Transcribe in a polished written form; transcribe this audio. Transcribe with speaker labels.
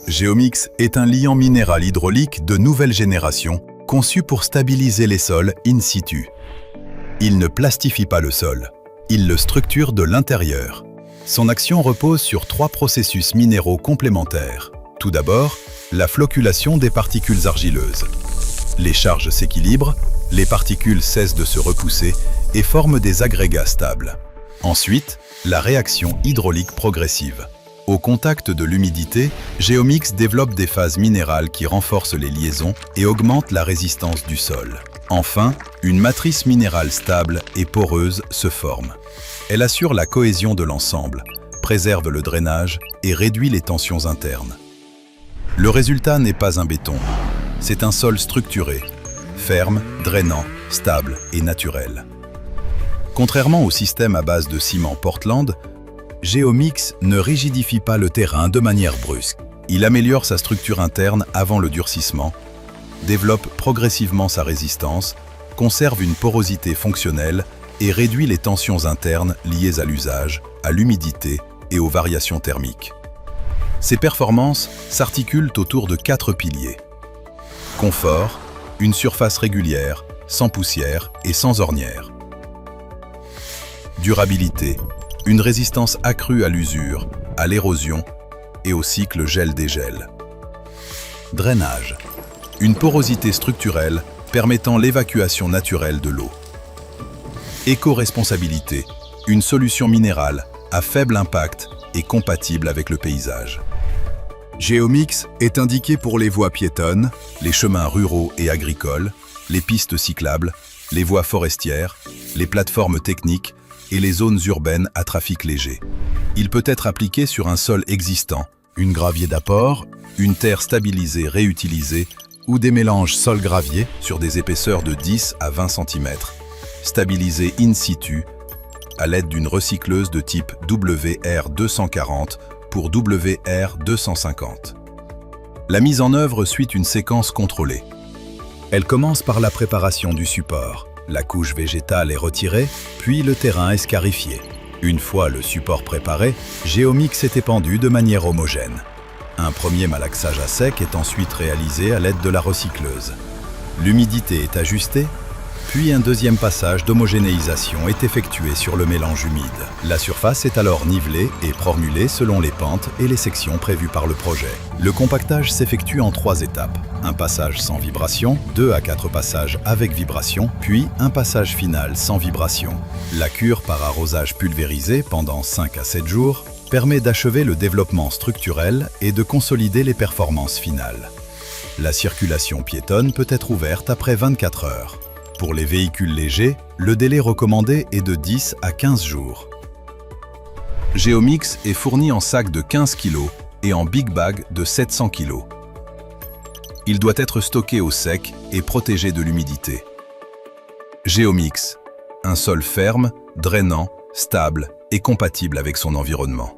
Speaker 1: Geomix est un liant minéral hydraulique de nouvelle génération conçu pour stabiliser les sols in situ. Il ne plastifie pas le sol, il le structure de l'intérieur. Son action repose sur 3 processus minéraux complémentaires. Tout d'abord, la flocculation des particules argileuses. Les charges s'équilibrent, les particules cessent de se repousser et forment des agrégats stables. Ensuite, la réaction hydraulique progressive. Au contact de l'humidité, Geomix développe des phases minérales qui renforcent les liaisons et augmentent la résistance du sol. Enfin, une matrice minérale stable et poreuse se forme. Elle assure la cohésion de l'ensemble, préserve le drainage et réduit les tensions internes. Le résultat n'est pas un béton, c'est un sol structuré, ferme, drainant, stable et naturel. Contrairement au système à base de ciment Portland, Geomix ne rigidifie pas le terrain de manière brusque. Il améliore sa structure interne avant le durcissement, développe progressivement sa résistance, conserve une porosité fonctionnelle et réduit les tensions internes liées à l'usage, à l'humidité et aux variations thermiques. Ses performances s'articulent autour de 4 piliers. Confort, une surface régulière, sans poussière et sans ornière. Durabilité, une résistance accrue à l'usure, à l'érosion et au cycle gel-dégel. Drainage, une porosité structurelle permettant l'évacuation naturelle de l'eau. Éco-responsabilité, une solution minérale à faible impact et compatible avec le paysage. Geomix est indiqué pour les voies piétonnes, les chemins ruraux et agricoles, les pistes cyclables, les voies forestières, les plateformes techniques et les zones urbaines à trafic léger. Il peut être appliqué sur un sol existant, une gravier d'apport, une terre stabilisée réutilisée ou des mélanges sol-gravier sur des épaisseurs de 10 à 20 cm, stabilisés in situ à l'aide d'une recycleuse de type WR240 pour WR250. La mise en œuvre suit une séquence contrôlée. Elle commence par la préparation du support. La couche végétale est retirée, puis le terrain est scarifié. Une fois le support préparé, Geomix est épandu de manière homogène. Un premier malaxage à sec est ensuite réalisé à l'aide de la recycleuse. L'humidité est ajustée, puis un deuxième passage d'homogénéisation est effectué sur le mélange humide. La surface est alors nivelée et formulée selon les pentes et les sections prévues par le projet. Le compactage s'effectue en 3 étapes. Un passage sans vibration, 2 à 4 passages avec vibration, puis un passage final sans vibration. La cure par arrosage pulvérisé pendant 5 à 7 jours permet d'achever le développement structurel et de consolider les performances finales. La circulation piétonne peut être ouverte après 24 heures. Pour les véhicules légers, le délai recommandé est de 10 à 15 jours. Geomix est fourni en sac de 15 kg et en big bag de 700 kg. Il doit être stocké au sec et protégé de l'humidité. Geomix, un sol ferme, drainant, stable et compatible avec son environnement.